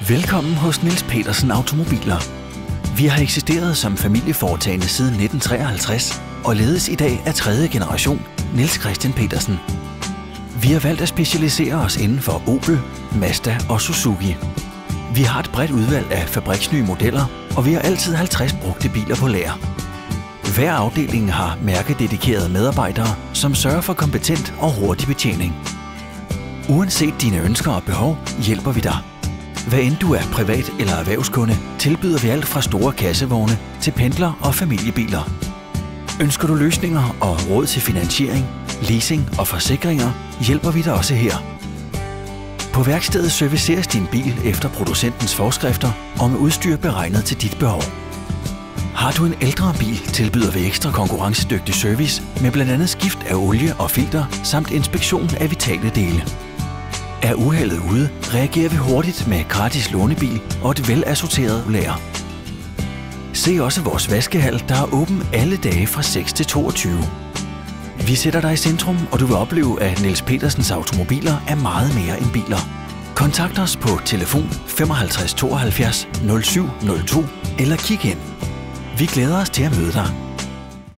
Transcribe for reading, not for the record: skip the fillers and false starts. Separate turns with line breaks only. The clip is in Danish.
Velkommen hos Niels Petersen Automobiler. Vi har eksisteret som familieforetagende siden 1953 og ledes i dag af 3. generation, Niels Christian Petersen. Vi har valgt at specialisere os inden for Opel, Mazda og Suzuki. Vi har et bredt udvalg af fabriksnye modeller, og vi har altid 50 brugte biler på lager. Hver afdeling har mærkededikerede medarbejdere, som sørger for kompetent og hurtig betjening. Uanset dine ønsker og behov, hjælper vi dig. Hvad end du er privat eller erhvervskunde, tilbyder vi alt fra store kassevogne til pendler og familiebiler. Ønsker du løsninger og råd til finansiering, leasing og forsikringer, hjælper vi dig også her. På værkstedet serviceres din bil efter producentens forskrifter og med udstyr beregnet til dit behov. Har du en ældre bil, tilbyder vi ekstra konkurrencedygtig service med bl.a. skift af olie og filter samt inspektion af vitale dele. Er uheldet ude, reagerer vi hurtigt med gratis lånebil og et velassorteret lager. Se også vores vaskehal, der er åben alle dage fra 6 til 22. Vi sætter dig i centrum, og du vil opleve, at Niels Petersens Automobiler er meget mere end biler. Kontakt os på telefon 55 72 07 02 eller kig ind. Vi glæder os til at møde dig.